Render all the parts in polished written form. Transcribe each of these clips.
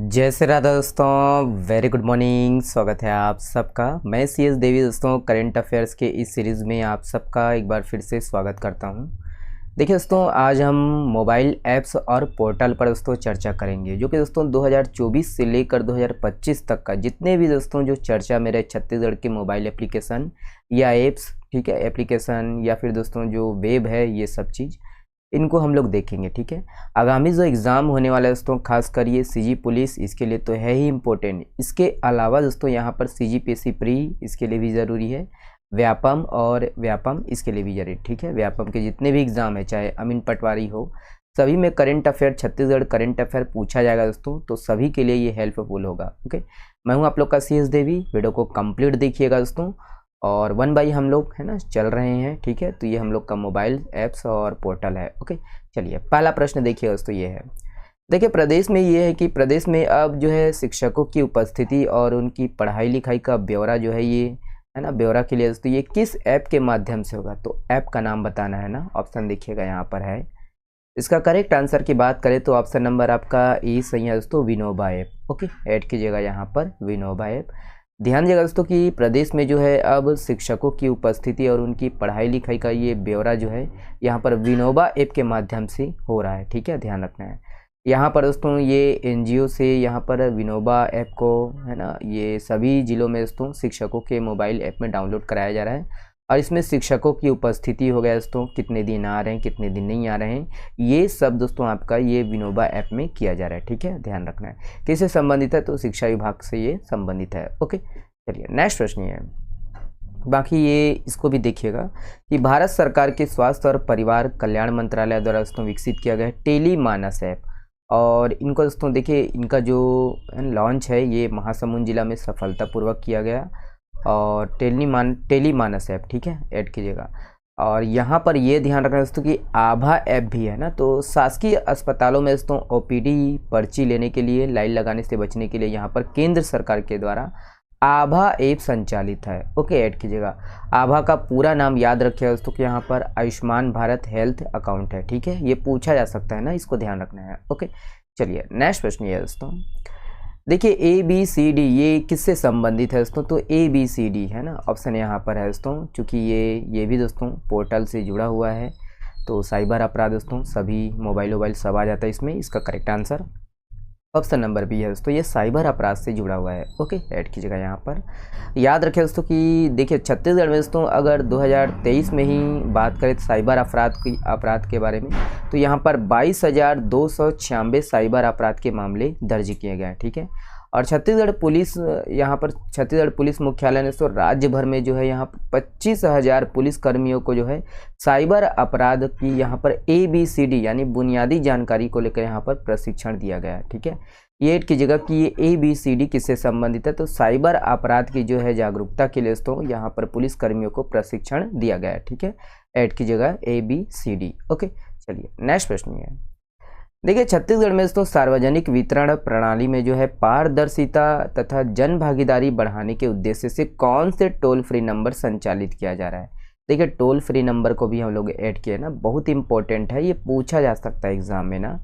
जय श्री राधा दोस्तों, very good morning. स्वागत है आप सबका। मैं CS देवी दोस्तों, करंट अफेयर्स के इस सीरीज़ में आप सबका एक बार फिर से स्वागत करता हूं। देखिए दोस्तों, आज हम मोबाइल ऐप्स और पोर्टल पर दोस्तों चर्चा करेंगे, जो कि दोस्तों 2024 से लेकर 2025 तक का जितने भी दोस्तों जो चर्चा मेरे छत्तीसगढ़ के मोबाइल एप्लीकेशन या ऐप्स, ठीक है, एप्लीकेशन या फिर दोस्तों जो वेब है, ये सब चीज़ इनको हम लोग देखेंगे। ठीक है, आगामी जो एग्ज़ाम होने वाला है दोस्तों, खासकर ये CG पुलिस, इसके लिए तो है ही इम्पोर्टेंट। इसके अलावा दोस्तों यहाँ पर CGPSC प्री, इसके लिए भी ज़रूरी है। व्यापम इसके लिए भी जरूरी। ठीक है, व्यापम के जितने भी एग्ज़ाम है, चाहे अमीन पटवारी हो, सभी में current affair, Chhattisgarh current affair पूछा जाएगा दोस्तों, तो सभी के लिए ये हेल्पफुल होगा। ओके, मैं हूँ आप लोग का CS देवी। वीडियो को कंप्लीट देखिएगा दोस्तों, और 1 बाई हम लोग है ना चल रहे हैं। ठीक है, तो ये हम लोग का मोबाइल ऐप्स और पोर्टल है। ओके, चलिए पहला प्रश्न देखिए दोस्तों, ये है। देखिए, प्रदेश में ये है कि प्रदेश में अब जो है शिक्षकों की उपस्थिति और उनकी पढ़ाई लिखाई का ब्यौरा जो है, ये है ना ब्यौरा के लिए दोस्तों ये किस ऐप के माध्यम से होगा, तो ऐप का नाम बताना है ना। ऑप्शन देखिएगा यहाँ पर है। इसका करेक्ट आंसर की बात करें तो ऑप्शन नंबर आपका ए सही है दोस्तों, विनोबा ऐप। ओके, ऐड कीजिएगा यहाँ पर विनोबा ऐप। ध्यान दीजिएगा दोस्तों कि प्रदेश में जो है अब शिक्षकों की उपस्थिति और उनकी पढ़ाई लिखाई का ये ब्यौरा जो है यहाँ पर विनोबा ऐप के माध्यम से हो रहा है। ठीक है, ध्यान रखना है। यहाँ पर दोस्तों ये NGO से यहाँ पर विनोबा ऐप को है ना, ये सभी जिलों में दोस्तों शिक्षकों के मोबाइल ऐप में डाउनलोड कराया जा रहा है। और इसमें शिक्षकों की उपस्थिति हो गया दोस्तों, कितने दिन आ रहे हैं, कितने दिन नहीं आ रहे हैं, ये सब दोस्तों आपका ये विनोबा ऐप में किया जा रहा है। ठीक है, ध्यान रखना है। किससे संबंधित है, तो शिक्षा विभाग से ये संबंधित है। ओके, चलिए नेक्स्ट प्रश्न ये है। बाकी ये इसको भी देखिएगा कि भारत सरकार के स्वास्थ्य और परिवार कल्याण मंत्रालय द्वारा दोस्तों विकसित किया गया टेली मानस ऐप, और इनको दोस्तों देखिए, इनका जो लॉन्च है ये महासमुंद जिला में सफलतापूर्वक किया गया। और टेली मानस ऐप, ठीक है, ऐड कीजिएगा। और यहाँ पर ये ध्यान रखना दोस्तों कि आभा ऐप भी है ना, तो शासकीय अस्पतालों में दोस्तों OPD पर्ची लेने के लिए लाइन लगाने से बचने के लिए यहाँ पर केंद्र सरकार के द्वारा आभा ऐप संचालित है। ओके, ऐड कीजिएगा। आभा का पूरा नाम याद रखिएगा दोस्तों कि यहाँ पर आयुष्मान भारत हेल्थ अकाउंट है। ठीक है, ये पूछा जा सकता है ना, इसको ध्यान रखना है। ओके, चलिए नेक्स्ट प्रश्न ये है दोस्तों। देखिए ABCD ये किससे संबंधित है दोस्तों, तो ABCD है ना, ऑप्शन यहाँ पर है दोस्तों। चूँकि ये भी दोस्तों पोर्टल से जुड़ा हुआ है, तो साइबर अपराध दोस्तों सभी मोबाइल सब आ जाता है इसमें। इसका correct answer option number B है दोस्तों, ये साइबर अपराध से जुड़ा हुआ है। ओके, ऐड कीजिएगा यहाँ पर। याद रखें दोस्तों कि देखिए छत्तीसगढ़ में दोस्तों अगर 2023 में ही बात करें तो साइबर अपराध के बारे में, तो यहाँ पर 22,296 साइबर अपराध के मामले दर्ज किए गए हैं। ठीक है, और छत्तीसगढ़ पुलिस, यहाँ पर छत्तीसगढ़ पुलिस मुख्यालय ने तो राज्य भर में जो है यहाँ 25,000 पुलिस कर्मियों को जो है साइबर अपराध की यहाँ पर ABCD यानी बुनियादी जानकारी को लेकर यहाँ पर प्रशिक्षण दिया गया है। ठीक है, ये ऐड कीजिएगा कि ये ABCD किससे संबंधित है, तो साइबर अपराध की जो है जागरूकता के लिए दोस्तों यहाँ पर पुलिस कर्मियों को प्रशिक्षण दिया गया है। ठीक है, ऐड कीजिएगा ABCD। ओके, चलिए नेक्स्ट प्रश्न ये है। देखिए छत्तीसगढ़ में दोस्तों सार्वजनिक वितरण प्रणाली में जो है पारदर्शिता तथा जन भागीदारी बढ़ाने के उद्देश्य से कौन से टोल फ्री नंबर संचालित किया जा रहा है। देखिए टोल फ्री नंबर को भी हम लोग ऐड किए ना, बहुत इंपॉर्टेंट है, ये पूछा जा सकता है एग्जाम में ना।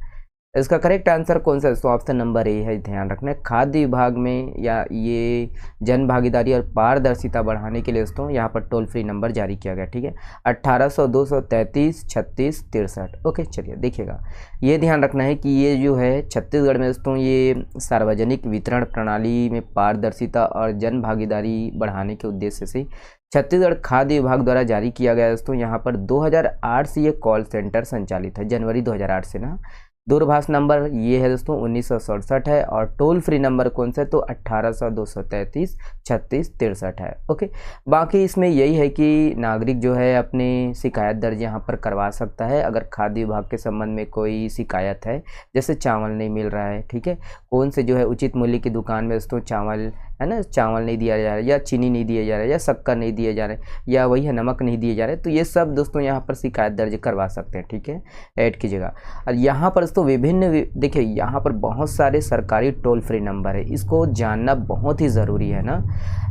इसका करेक्ट आंसर कौन सा है, तो ऑप्शन नंबर A है। ध्यान रखना है, खाद्य विभाग में या ये जन भागीदारी और पारदर्शिता बढ़ाने के लिए दोस्तों यहाँ पर टोल फ्री नंबर जारी किया गया। ठीक है, 1800 233 36 63। ओके, चलिए देखिएगा, ये ध्यान रखना है कि ये जो है छत्तीसगढ़ में दोस्तों ये सार्वजनिक वितरण प्रणाली में पारदर्शिता और जन भागीदारी बढ़ाने के उद्देश्य से छत्तीसगढ़ खाद्य विभाग द्वारा जारी किया गया दोस्तों। यहाँ पर 2008 से ये कॉल सेंटर संचालित है, जनवरी 2008 से ना। दूरभाष नंबर ये है दोस्तों 1967 है, और टोल फ्री नंबर कौन सा है, तो 1800 233 36 63 है। ओके, बाकी इसमें यही है कि नागरिक जो है अपनी शिकायत दर्ज यहाँ पर करवा सकता है अगर खाद्य विभाग के संबंध में कोई शिकायत है, जैसे चावल नहीं मिल रहा है। ठीक है, कौन से जो है उचित मूल्य की दुकान में दोस्तों चावल है ना, चावल नहीं दिया जा रहा है, या चीनी नहीं दिया जा रहा है, या शक्कर नहीं दिया जा रहा है, या वही है नमक नहीं दिए जा रहे, तो ये सब दोस्तों यहाँ पर शिकायत दर्ज करवा सकते हैं। ठीक है, ऐड कीजिएगा। और यहाँ पर दोस्तों देखिए यहाँ पर बहुत सारे सरकारी टोल फ्री नंबर है, इसको जानना बहुत ही ज़रूरी है ना।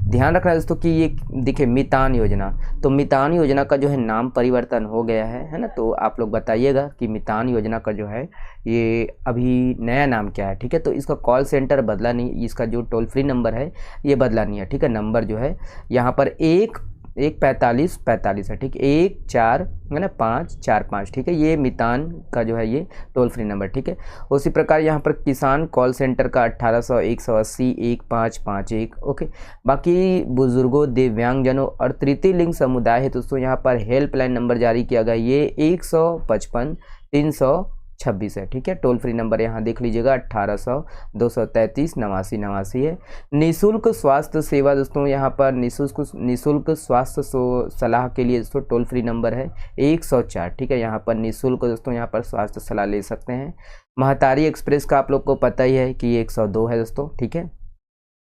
ध्यान रखना दोस्तों कि ये देखिए मितान योजना, तो मितान योजना का जो है नाम परिवर्तन हो गया है ना, तो आप लोग बताइएगा कि मितान योजना का जो है ये अभी नया नाम क्या है। ठीक है, तो इसका कॉल सेंटर बदला नहीं, इसका जो टोल फ्री नंबर है ये बदला नहीं है। ठीक है, नंबर जो है यहाँ पर 1-45-45 है। ठीक है, 14 है ना 545। ठीक है, ये मितान का जो है ये टोल फ्री नंबर। ठीक है, उसी प्रकार यहाँ पर किसान कॉल सेंटर का 1800-180-1551। ओके, बाकी बुजुर्गों, दिव्यांगजनों और तृतीय लिंग समुदाय है दोस्तों यहाँ पर हेल्पलाइन नंबर जारी किया गया, ये 155-326 है। ठीक है, टोल फ्री नंबर यहाँ देख लीजिएगा 1800-233-8989 है। निःशुल्क स्वास्थ्य सेवा दोस्तों यहाँ पर निःशुल्क स्वास्थ्य सलाह के लिए दोस्तों टोल फ्री नंबर है 104। ठीक है, यहाँ पर निःशुल्क दोस्तों यहाँ पर स्वास्थ्य सलाह ले सकते हैं। महतारी एक्सप्रेस का आप लोग को पता ही है कि ये 102 है दोस्तों। ठीक है,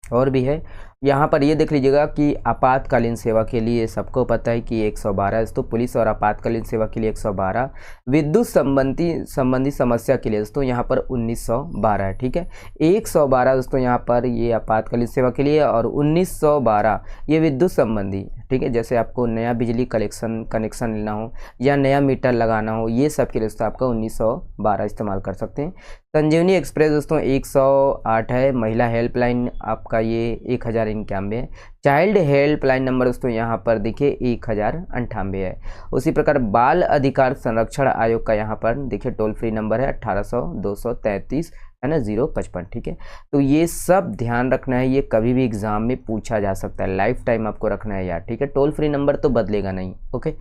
और भी है यहाँ पर ये देख लीजिएगा कि आपातकालीन सेवा के लिए सबको पता है कि 112 है दोस्तों, पुलिस और आपातकालीन सेवा के लिए 112। विद्युत संबंधी समस्या के लिए दोस्तों यहाँ पर 1912 है। ठीक है, 112 दोस्तों यहाँ पर ये आपातकालीन सेवा के लिए, और 1912 ये विद्युत संबंधी। ठीक है, जैसे आपको नया बिजली कनेक्शन लेना हो या नया मीटर लगाना हो, ये सब के लिए दोस्तों आपका 1912 इस्तेमाल कर सकते हैं। संजीवनी एक्सप्रेस दोस्तों 108 है। महिला हेल्पलाइन आपका ये 1091 है। चाइल्ड हेल्पलाइन नंबर दोस्तों यहाँ पर देखिए 1098 है। उसी प्रकार बाल अधिकार संरक्षण आयोग का यहाँ पर देखिए टोल फ्री नंबर है 1800-233 है ना 055। ठीक है, तो ये सब ध्यान रखना है, ये कभी भी एग्जाम में पूछा जा सकता है, लाइफ टाइम आपको रखना है यार। ठीक है, टोल फ्री नंबर तो बदलेगा नहीं। ओके,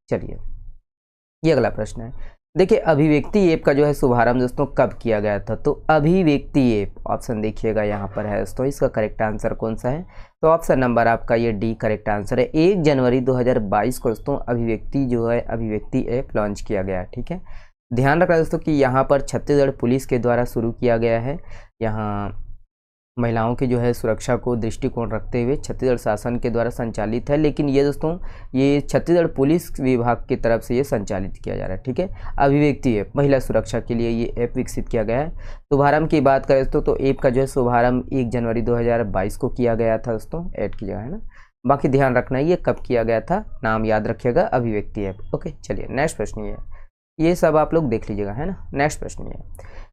चलिए ये अगला प्रश्न है। देखिए अभिव्यक्ति ऐप का जो है शुभारंभ दोस्तों कब किया गया था, तो अभिव्यक्ति ऐप ऑप्शन देखिएगा यहाँ पर है दोस्तों, इसका करेक्ट आंसर कौन सा है, तो ऑप्शन नंबर आपका ये डी करेक्ट आंसर है। 1 जनवरी 2022 को दोस्तों अभिव्यक्ति ऐप लॉन्च किया गया। ठीक है, ध्यान रखना दोस्तों कि यहाँ पर छत्तीसगढ़ पुलिस के द्वारा शुरू किया गया है। यहाँ महिलाओं की जो है सुरक्षा को दृष्टिकोण रखते हुए छत्तीसगढ़ शासन के द्वारा संचालित है, लेकिन ये दोस्तों ये छत्तीसगढ़ पुलिस विभाग की तरफ से ये संचालित किया जा रहा है। ठीक है, अभिव्यक्ति ऐप महिला सुरक्षा के लिए ये ऐप विकसित किया गया है। शुभारंभ की बात करें दोस्तों तो ऐप का जो है शुभारंभ 1 जनवरी 2022 को किया गया था दोस्तों, ऐड की जगह है ना। बाकी ध्यान रखना है ये कब किया गया था, नाम याद रखिएगा अभिव्यक्ति ऐप। ओके, चलिए नेक्स्ट प्रश्न ये सब आप लोग देख लीजिएगा है ना। नेक्स्ट प्रश्न ये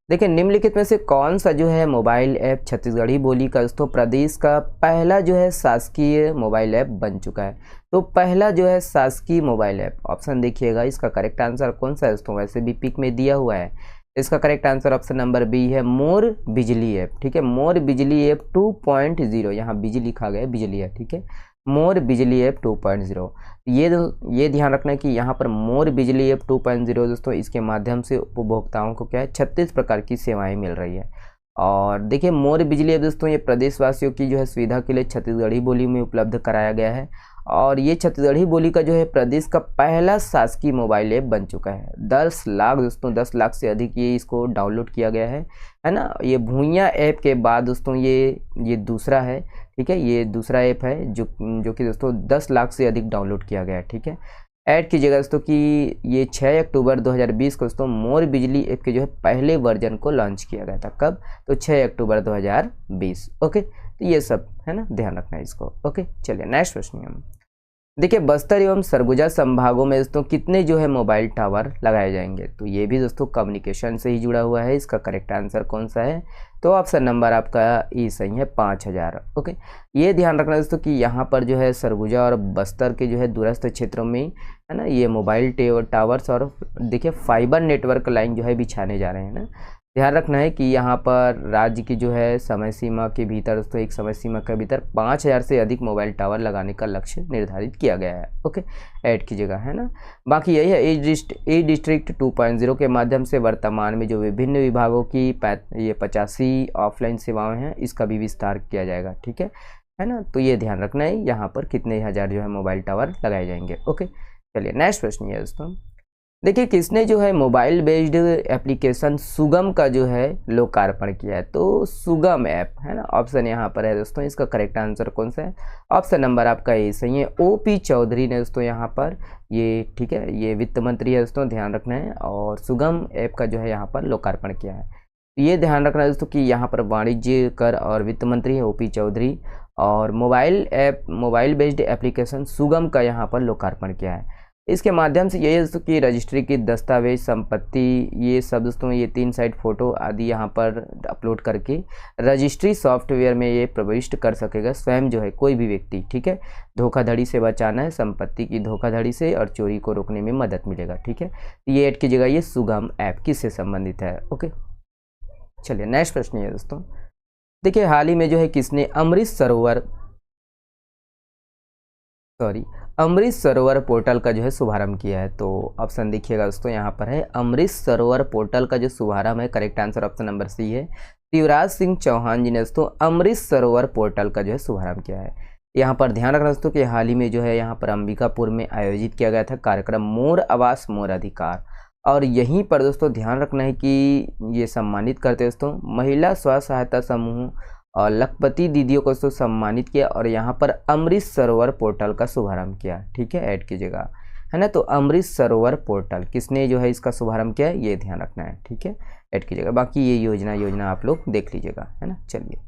देखिए, निम्नलिखित में से कौन सा जो है मोबाइल ऐप छत्तीसगढ़ी बोली का दोस्तों प्रदेश का पहला जो है शासकीय मोबाइल ऐप बन चुका है। तो पहला जो है शासकीय मोबाइल ऐप ऑप्शन देखिएगा, इसका करेक्ट आंसर कौन सा है दोस्तों, वैसे भी पिक में दिया हुआ है। इसका correct answer option number B है, मोर बिजली ऐप। ठीक है, मोर बिजली ऐप 2.0, यहाँ बिजली लिखा गया बिजली है। ठीक है, मोर बिजली ऐप 2.0। ये ध्यान रखना है कि यहाँ पर मोर बिजली ऐप 2.0 दोस्तों इसके माध्यम से उपभोक्ताओं को क्या है 36 प्रकार की सेवाएं मिल रही है। और देखिए मोर बिजली ऐप दोस्तों ये प्रदेशवासियों की जो है सुविधा के लिए छत्तीसगढ़ी बोली में उपलब्ध कराया गया है, और ये छत्तीसगढ़ी बोली का जो है प्रदेश का पहला शासकीय मोबाइल ऐप बन चुका है। 10 लाख दोस्तों 10 लाख से अधिक ये इसको डाउनलोड किया गया है ना। ये भूइयाँ ऐप के बाद दोस्तों ये दूसरा है। ठीक है, ये दूसरा ऐप है जो कि दोस्तों 10 लाख से अधिक डाउनलोड किया गया है। ठीक है, ऐड कीजिएगा दोस्तों कि ये 6 अक्टूबर 2020 को दोस्तों मोर बिजली ऐप के जो है पहले वर्जन को लॉन्च किया गया था। कब, तो 6 अक्टूबर 2020। ओके, तो ये सब है ना, ध्यान रखना है इसको। ओके, चलिए नेक्स्ट प्रश्न हम देखिए, बस्तर एवं सरगुजा संभागों में दोस्तों कितने जो है मोबाइल टावर लगाए जाएंगे, तो ये भी दोस्तों कम्युनिकेशन से ही जुड़ा हुआ है। इसका करेक्ट आंसर कौन सा है, तो ऑप्शन नंबर आपका ई सही है 5000। ओके, ये ध्यान रखना दोस्तों कि यहाँ पर जो है सरगुजा और बस्तर के जो है दूरस्थ क्षेत्रों में है ना ये मोबाइल टावर्स और देखिए फाइबर नेटवर्क लाइन जो है बिछाने जा रहे हैं ना। ध्यान रखना है कि यहाँ पर राज्य की जो है समय सीमा के भीतर दोस्तों एक समय सीमा के भीतर 5000 से अधिक मोबाइल टावर लगाने का लक्ष्य निर्धारित किया गया है। ओके, ऐड कीजिएगा है ना। बाकी यही है ई डिस्ट्रिक्ट 2.0 के माध्यम से वर्तमान में जो विभिन्न विभागों की ये 85 ऑफलाइन सेवाएं हैं इसका भी विस्तार किया जाएगा। ठीक है ना, तो ये ध्यान रखना है यहाँ पर कितने हजार जो है मोबाइल टावर लगाए जाएंगे। ओके, चलिए नेक्स्ट प्रश्न ये दोस्तों, देखिए किसने जो है मोबाइल बेस्ड एप्लीकेशन सुगम का जो है लोकार्पण किया है, तो सुगम ऐप है ना, ऑप्शन यहाँ पर है दोस्तों। इसका करेक्ट आंसर कौन सा है? ऑप्शन नंबर आपका ए सही है, OP चौधरी ने दोस्तों यहाँ पर ये, ठीक है, ये वित्त मंत्री है दोस्तों, ध्यान रखना है। और सुगम ऐप का जो है यहाँ पर लोकार्पण किया है, ये ध्यान रखना है दोस्तों कि यहाँ पर वाणिज्य कर और वित्त मंत्री है OP चौधरी, और मोबाइल बेस्ड एप्लीकेशन सुगम का यहाँ पर लोकार्पण किया है। इसके माध्यम से यही दोस्तों कि रजिस्ट्री की दस्तावेज, संपत्ति, ये सब दोस्तों, ये 3 साइड फोटो आदि यहाँ पर अपलोड करके रजिस्ट्री सॉफ्टवेयर में ये प्रविष्ट कर सकेगा स्वयं जो है कोई भी व्यक्ति, ठीक है। धोखाधड़ी से बचाना है, संपत्ति की धोखाधड़ी से और चोरी को रोकने में मदद मिलेगा, ठीक है। ये ऐड कीजिएगा, ये सुगम ऐप किससे संबंधित है? ओके, चलिए नेक्स्ट प्रश्न है दोस्तों। देखिए हाल ही में जो है किसने अमृत सरोवर पोर्टल का जो है शुभारंभ किया है? तो ऑप्शन देखिएगा दोस्तों, यहाँ पर है अमृत सरोवर पोर्टल का जो शुभारंभ है, correct answer option number C है। शिवराज सिंह चौहान जी ने दोस्तों अमृत सरोवर पोर्टल का जो है शुभारंभ किया है। यहाँ पर ध्यान रखना दोस्तों कि हाल ही में जो है यहाँ पर अंबिकापुर में आयोजित किया गया था कार्यक्रम मोर आवास मोर अधिकार, और यहीं पर दोस्तों ध्यान रखना है कि ये सम्मानित करते दोस्तों महिला स्व सहायता समूह और लखपति दीदियों को तो सम्मानित किया, और यहाँ पर अमृत सरोवर पोर्टल का शुभारंभ किया, ठीक है, ऐड कीजिएगा, है ना। तो अमृत सरोवर पोर्टल किसने जो है इसका शुभारंभ किया है, ये ध्यान रखना है, ठीक है, ऐड कीजिएगा। बाकी ये योजना आप लोग देख लीजिएगा, है ना। चलिए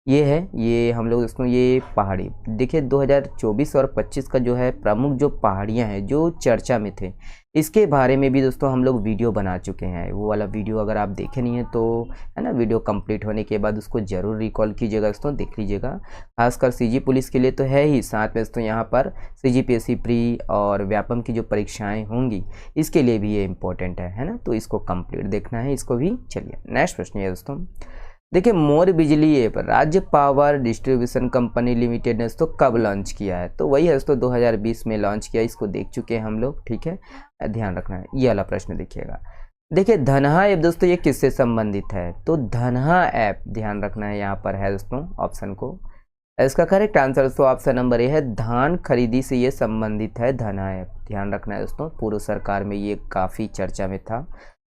ये है, ये हम लोग दोस्तों ये पहाड़ी, देखिए 2024 और 25 का जो है प्रमुख जो पहाड़ियाँ हैं जो चर्चा में थे, इसके बारे में भी दोस्तों हम लोग वीडियो बना चुके हैं। वो वाला वीडियो अगर आप देखे नहीं है तो, है ना, वीडियो कंप्लीट होने के बाद उसको ज़रूर रिकॉल कीजिएगा दोस्तों, देख लीजिएगा। खासकर CG पुलिस के लिए तो है ही, साथ में दोस्तों यहाँ पर CGPSC प्री और व्यापम की जो परीक्षाएँ होंगी इसके लिए भी ये इम्पोर्टेंट है ना, तो इसको कंप्लीट देखना है, इसको भी। चलिए नेक्स्ट प्रश्न है दोस्तों। देखिए मोर बिजली ऐप राज्य पावर डिस्ट्रीब्यूशन कंपनी लिमिटेड ने इसको कब लॉन्च किया है? तो वही है दोस्तों 2020 में लॉन्च किया, इसको देख चुके हैं हम लोग, ठीक है, ध्यान रखना है। ये वाला प्रश्न देखिएगा। देखिए धनहा ऐप दोस्तों ये किससे संबंधित है? तो धनहा ऐप ध्यान रखना है, यहाँ पर है दोस्तों ऑप्शन को, इसका करेक्ट आंसर दोस्तों ऑप्शन नंबर ए है, धान खरीदी से ये संबंधित है धनहा ऐप, ध्यान रखना है दोस्तों। पूर्व सरकार में ये काफ़ी चर्चा में था।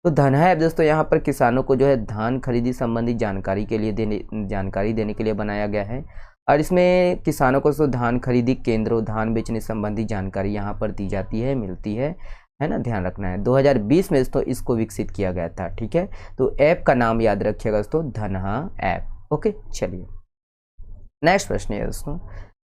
तो धनहा ऐप दोस्तों यहाँ पर किसानों को जो है धान खरीदी संबंधी जानकारी देने के लिए बनाया गया है, और इसमें किसानों को तो धान खरीदी केंद्रों, धान बेचने संबंधी जानकारी यहाँ पर दी जाती है, मिलती है ना, ध्यान रखना है। 2020 में दोस्तों इसको विकसित किया गया था, ठीक है। तो ऐप का नाम याद रखिएगा दोस्तों, धनहा ऐप। ओके, चलिए नेक्स्ट प्रश्न है दोस्तों।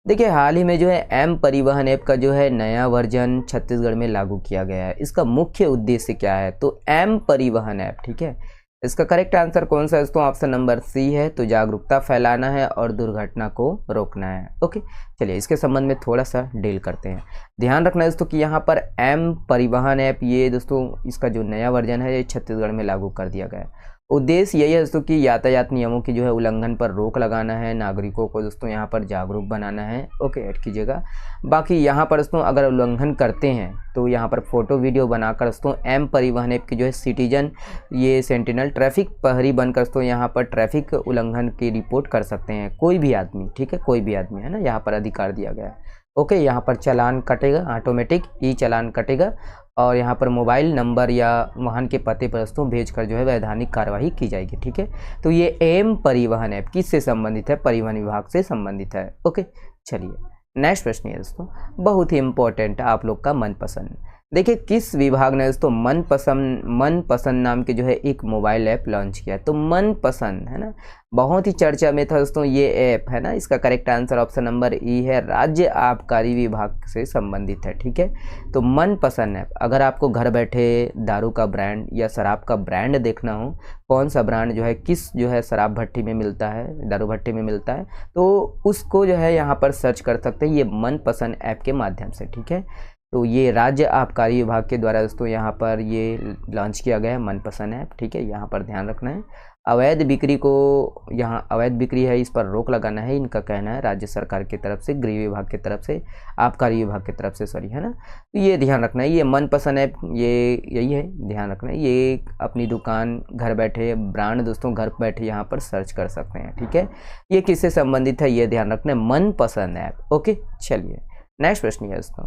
देखिए हाल ही में जो है एम परिवहन ऐप का जो है नया वर्जन छत्तीसगढ़ में लागू किया गया है, इसका मुख्य उद्देश्य क्या है? तो एम परिवहन ऐप, ठीक है, इसका करेक्ट आंसर कौन सा है दोस्तों? ऑप्शन नंबर सी है। तो जागरूकता फैलाना है और दुर्घटना को रोकना है। ओके, चलिए इसके संबंध में थोड़ा सा डील करते हैं। ध्यान रखना है दोस्तों कि यहाँ पर एम परिवहन ऐप, ये दोस्तों इसका जो नया वर्जन है ये छत्तीसगढ़ में लागू कर दिया गया है। उद्देश्य यही है दोस्तों कि यातायात नियमों की जो है उल्लंघन पर रोक लगाना है, नागरिकों को दोस्तों यहाँ पर जागरूक बनाना है। ओके, ऐड कीजिएगा। बाकी यहाँ पर दोस्तों अगर उल्लंघन करते हैं तो यहाँ पर फोटो वीडियो बनाकर दोस्तों एम परिवहन ऐप की जो है सिटीजन ये सेंटिनल ट्रैफिक प्रहरी बनकर दोस्तों यहाँ पर ट्रैफिक उल्लंघन की रिपोर्ट कर सकते हैं, कोई भी आदमी, ठीक है, कोई भी आदमी, है ना, यहाँ पर अधिकार दिया गया है। ओके, यहाँ पर चालान कटेगा, ऑटोमेटिक ई चालान कटेगा, और यहाँ पर मोबाइल नंबर या वाहन के पते पर दोस्तों भेजकर जो है वैधानिक कार्यवाही की जाएगी, ठीक है। तो ये एम परिवहन ऐप किससे संबंधित है? परिवहन विभाग से संबंधित है। ओके, चलिए नेक्स्ट प्रश्न है दोस्तों, बहुत ही इंपॉर्टेंट, आप लोग का मनपसंद। देखिए किस विभाग ने दोस्तों मनपसंद नाम के जो है एक मोबाइल ऐप लॉन्च किया? तो मनपसंद, है ना, बहुत ही चर्चा में था दोस्तों ये ऐप, है ना। इसका करेक्ट आंसर ऑप्शन नंबर ई है, राज्य आबकारी विभाग से संबंधित है, ठीक है। तो मनपसंद ऐप, अगर आपको घर बैठे दारू का ब्रांड या शराब का ब्रांड देखना हो, कौन सा ब्रांड जो है किस जो है शराब भट्टी में मिलता है, दारू भट्टी में मिलता है, तो उसको जो है यहाँ पर सर्च कर सकते हैं ये मनपसंद ऐप के माध्यम से, ठीक है। तो ये राज्य आबकारी विभाग के द्वारा दोस्तों यहाँ पर ये लॉन्च किया गया है मनपसंद ऐप, ठीक है। यहाँ पर ध्यान रखना है, अवैध बिक्री को, यहाँ अवैध बिक्री है इस पर रोक लगाना है, इनका कहना है राज्य सरकार की तरफ से, गृह विभाग की तरफ से, आबकारी विभाग की तरफ से, सॉरी, है ना। तो ये ध्यान रखना है, ये मनपसंद ऐप ये यही है, ध्यान रखना है। ये अपनी दुकान घर बैठे ब्रांड दोस्तों घर बैठे यहाँ पर सर्च कर सकते हैं, ठीक है। ये किससे संबंधित है ये ध्यान रखना है, मनपसंद ऐप। ओके, चलिए नेक्स्ट प्रश्न है दोस्तों।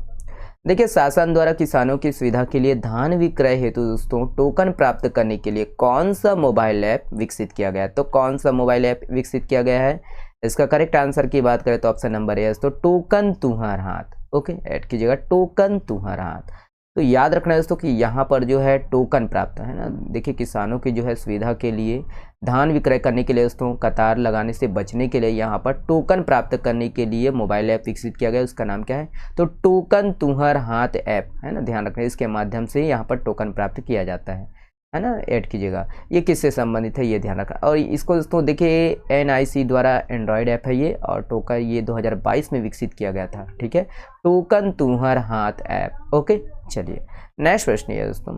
देखिए शासन द्वारा किसानों की सुविधा के लिए धान विक्रय हेतु दोस्तों टोकन प्राप्त करने के लिए कौन सा मोबाइल ऐप विकसित किया गया है? तो कौन सा मोबाइल ऐप विकसित किया गया है? इसका करेक्ट आंसर की बात करें तो ऑप्शन नंबर ए है तो टोकन तुम्हार हाथ। ओके, ऐड कीजिएगा टोकन तुम्हार हाथ। तो याद रखना है दोस्तों कि यहाँ पर जो है टोकन प्राप्त है ना। देखिए किसानों की जो है सुविधा के लिए धान विक्रय करने के लिए दोस्तों कतार लगाने से बचने के लिए यहाँ पर टोकन प्राप्त करने के लिए मोबाइल ऐप विकसित किया गया। उसका नाम क्या है? तो टोकन तुम्हार हाथ ऐप है ना। ध्यान रखना, इसके माध्यम से यहाँ पर टोकन प्राप्त किया जाता है ना। ऐड कीजिएगा। ये किससे संबंधित है ये ध्यान रखना। और इसको दोस्तों देखिए NIC द्वारा एंड्रॉयड ऐप है ये, और टोकन ये 2022 में विकसित किया गया था। ठीक है, टोकन तुम्हार हाथ ऐप। ओके, चलिए नेक्स्ट प्रश्न है दोस्तों।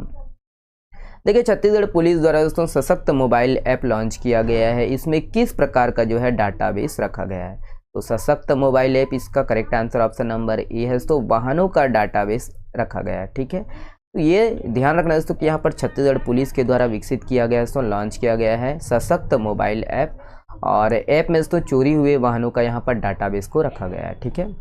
देखिए छत्तीसगढ़ पुलिस द्वारा दोस्तों सशक्त मोबाइल ऐप लॉन्च किया गया है। इसमें किस प्रकार का जो है डाटाबेस रखा गया है? तो सशक्त मोबाइल ऐप, इसका correct answer option number A है तो वाहनों का डाटाबेस रखा गया है। ठीक है, तो ये ध्यान रखना दोस्तों कि यहाँ पर छत्तीसगढ़ पुलिस के द्वारा विकसित किया गया है दोस्तों, लॉन्च किया गया है सशक्त मोबाइल ऐप। और ऐप में दोस्तों चोरी हुए वाहनों का यहाँ पर डाटाबेस को रखा गया है। ठीक है,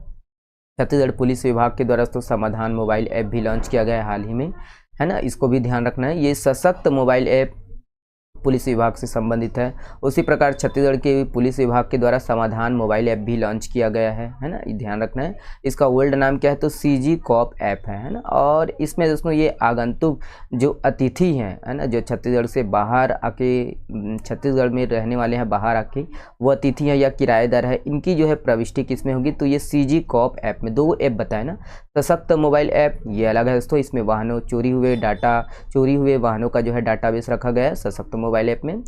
छत्तीसगढ़ पुलिस विभाग के द्वारा दोस्तों समाधान मोबाइल ऐप भी लॉन्च किया गया है हाल ही में, है ना। इसको भी ध्यान रखना है। ये सशक्त मोबाइल ऐप पुलिस विभाग से संबंधित है। उसी प्रकार छत्तीसगढ़ के पुलिस विभाग के द्वारा समाधान मोबाइल ऐप भी लॉन्च किया गया है ना। ये ध्यान रखना है। इसका ओल्ड नाम क्या है? तो CG कॉप ऐप है ना। और इसमें दोस्तों ये आगंतुक जो अतिथि हैं है ना, जो छत्तीसगढ़ से बाहर आके छत्तीसगढ़ में रहने वाले हैं, बाहर आके वो अतिथि हैं या किराएदार है, इनकी जो है प्रविष्टि किसमें होगी? तो ये CG कॉप ऐप में। दो ऐप बताए ना, सशक्त मोबाइल ऐप ये अलग है दोस्तों, इसमें वाहनों चोरी हुए वाहनों का जो है डाटाबेस रखा गया है सशक्त मोबाइल ऐप में।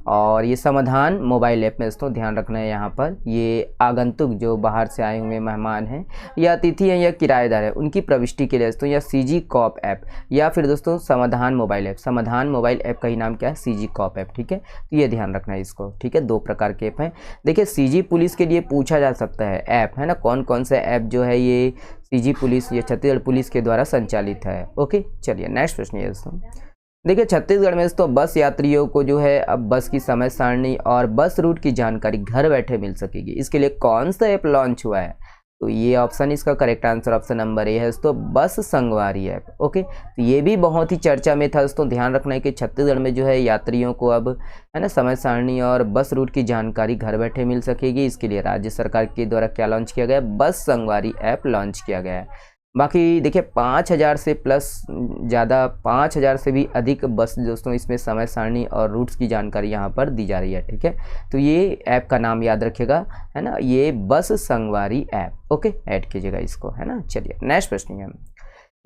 और ये समाधान मोबाइल ऐप में दोस्तों ध्यान रखना है, यहाँ पर ये आगंतुक जो बाहर से आए हुए मेहमान हैं या अतिथि हैं या किराएदार है, उनकी प्रविष्टि के लिए दोस्तों या CG कॉप ऐप या फिर दोस्तों Samadhan mobile app. Samadhan mobile app का ही नाम क्या है? CG cop app. ठीक है, तो ये ध्यान रखना है इसको। ठीक है, दो प्रकार के ऐप हैं। देखिए CG पुलिस के लिए पूछा जा सकता है ऐप है ना, कौन कौन से ऐप जो है ये CG पुलिस या छत्तीसगढ़ पुलिस के द्वारा संचालित है। ओके, चलिए नेक्स्ट प्रश्न है दोस्तों। देखिए छत्तीसगढ़ में दोस्तों बस यात्रियों को जो है अब बस की समय सारणी और बस रूट की जानकारी घर बैठे मिल सकेगी। इसके लिए कौन सा ऐप लॉन्च हुआ है? तो ये ऑप्शन, इसका correct answer option number A है दोस्तों, बस संगवारी ऐप। ओके, तो ये भी बहुत ही चर्चा में था दोस्तों। ध्यान रखना है कि छत्तीसगढ़ में जो है यात्रियों को अब है ना समय सारणी और बस रूट की जानकारी घर बैठे मिल सकेगी। इसके लिए राज्य सरकार के द्वारा क्या लॉन्च किया गया? बस संगवारी ऐप लॉन्च किया गया है। बाकी देखिए 5000 से प्लस ज़्यादा 5000 से भी अधिक बस दोस्तों इसमें समय सारणी और रूट्स की जानकारी यहाँ पर दी जा रही है। ठीक है, तो ये ऐप का नाम याद रखिएगा है ना, ये बस संगवारी ऐप। ओके, ऐड कीजिएगा इसको है ना। चलिए नेक्स्ट प्रश्न है।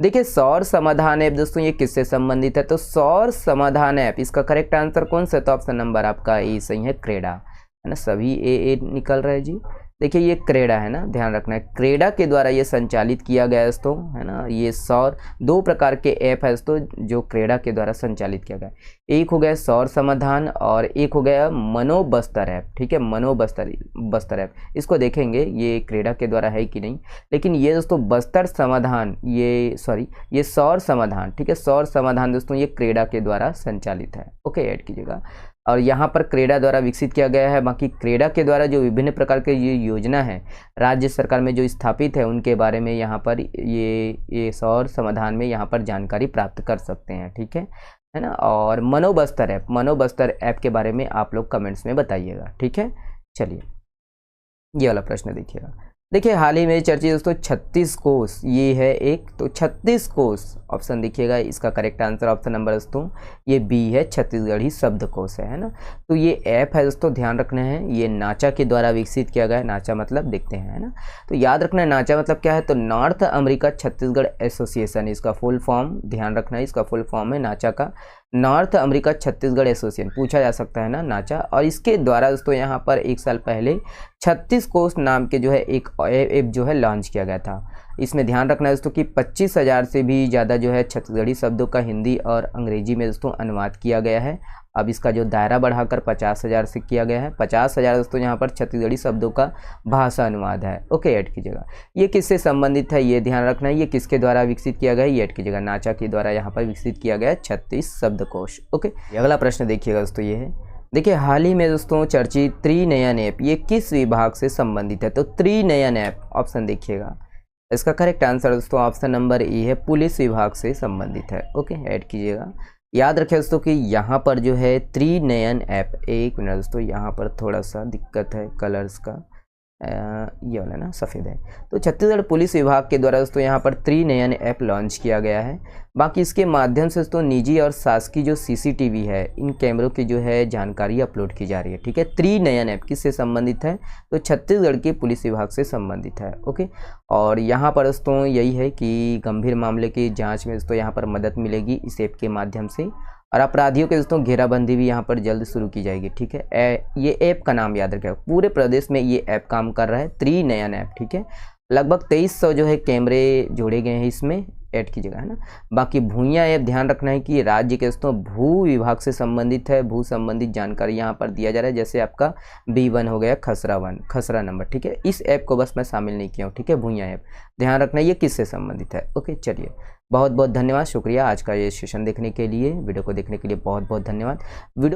देखिए सौर समाधान ऐप दोस्तों ये किससे संबंधित है? तो सौर समाधान ऐप, इसका करेक्ट आंसर कौन सा? तो ऑप्शन नंबर आपका ए सही है, क्रेडा है ना। सभी ए निकल रहा है जी। देखिए ये क्रेडा है ना, ध्यान रखना है, क्रेडा के द्वारा ये संचालित किया गया है दोस्तों है ना। ये सौर दो प्रकार के ऐप है दोस्तों जो क्रेडा के द्वारा संचालित किया गया है। एक हो गया सौर समाधान और एक हो गया मनोबस्तर ऐप। ठीक है, मनोबस्तर ऐप, इसको देखेंगे ये क्रेडा के द्वारा है कि नहीं। लेकिन ये दोस्तों बस्तर समाधान, ये सौर समाधान, ठीक है, सौर समाधान दोस्तों ये क्रेडा के द्वारा संचालित है। ओके, ऐड कीजिएगा। और यहाँ पर क्रेडा द्वारा विकसित किया गया है। बाकी क्रेडा के द्वारा जो विभिन्न प्रकार के ये योजना है राज्य सरकार में जो स्थापित है उनके बारे में यहाँ पर ये सौर समाधान में यहाँ पर जानकारी प्राप्त कर सकते हैं। ठीक है ना। और मनोबस्तर ऐप के बारे में आप लोग कमेंट्स में बताइएगा। ठीक है, चलिए ये वाला प्रश्न देखिएगा। देखिए हाल ही में चर्चित दोस्तों 36 कोष ये है एक, तो 36 कोष ऑप्शन देखिएगा, इसका करेक्ट आंसर ऑप्शन नंबर दोस्तों ये बी है, छत्तीसगढ़ी शब्दकोश है ना। तो ये ऐप है दोस्तों, ध्यान रखना है, ये नाचा के द्वारा विकसित किया गया है। नाचा मतलब देखते हैं है ना, तो याद रखना है नाचा मतलब क्या है, तो नॉर्थ अमेरिका छत्तीसगढ़ एसोसिएशन, इसका फुल फॉर्म ध्यान रखना है, इसका फुल फॉर्म है नाचा का, नॉर्थ अमेरिका छत्तीसगढ़ एसोसिएशन पूछा जा सकता है ना नाचा। और इसके द्वारा दोस्तों यहाँ पर एक साल पहले 36 कोष नाम के जो है एक ऐप जो है लॉन्च किया गया था। इसमें ध्यान रखना है दोस्तों कि 25,000 से भी ज़्यादा जो है छत्तीसगढ़ी शब्दों का हिंदी और अंग्रेजी में दोस्तों अनुवाद किया गया है। अब इसका जो दायरा बढ़ाकर 50,000 से किया गया है। 50,000 दोस्तों यहाँ पर छत्तीसगढ़ी शब्दों का भाषा अनुवाद है। ओके, ऐड कीजिएगा। ये किससे संबंधित है ये ध्यान रखना है, ये किसके द्वारा विकसित किया गया है, ये ऐड कीजिएगा, नाचा के द्वारा यहाँ पर विकसित किया गया है 36 शब्दकोश। ओके, अगला प्रश्न देखिएगा दोस्तों, ये है देखिए हाल ही में दोस्तों चर्चित त्रिनयन ऐप ये किस विभाग से संबंधित है, तो त्रिनयन ऐप ऑप्शन देखिएगा, इसका करेक्ट आंसर दोस्तों ऑप्शन नंबर ए है, पुलिस विभाग से संबंधित है। ओके, ऐड कीजिएगा। याद रखें दोस्तों कि यहाँ पर जो है त्रिनयन ऐप, एक मिनट दोस्तों, यहाँ पर थोड़ा सा दिक्कत है कलर्स का, ये वाला ना सफ़ेद है। तो छत्तीसगढ़ पुलिस विभाग के द्वारा दोस्तों यहाँ पर त्रिनयन ऐप लॉन्च किया गया है। बाकी इसके माध्यम से दोस्तों निजी और शासकीय जो सीसीटीवी है, इन कैमरों की जो है जानकारी अपलोड की जा रही है। ठीक है, त्रिनयन ऐप किससे संबंधित है? तो छत्तीसगढ़ के पुलिस विभाग से संबंधित है। ओके, और यहाँ पर दोस्तों यही है कि गंभीर मामले की जाँच में दोस्तों यहाँ पर मदद मिलेगी इस ऐप के माध्यम से, और अपराधियों के दोस्तों घेराबंदी भी यहाँ पर जल्द शुरू की जाएगी। ठीक है, ये ऐप का नाम याद रखें, पूरे प्रदेश में ये ऐप काम कर रहा है, त्रिनयन ऐप। ठीक है, लगभग 2300 जो है कैमरे जोड़े गए हैं इसमें, ऐड कीजिएगा, है ना। बाकी भूइयाँ ऐप ध्यान रखना है कि राज्य के दोस्तों भू विभाग से संबंधित है, भू संबंधित जानकारी यहाँ पर दिया जा रहा है। जैसे आपका B1 हो गया, खसरा नंबर। ठीक है, इस ऐप को बस मैं शामिल नहीं किया हूँ। ठीक है, भूइयाँ ऐप ध्यान रखना ये किससे संबंधित है। ओके, चलिए बहुत बहुत धन्यवाद, शुक्रिया आज का ये सेशन देखने के लिए, वीडियो को देखने के लिए बहुत बहुत धन्यवाद। वीडियो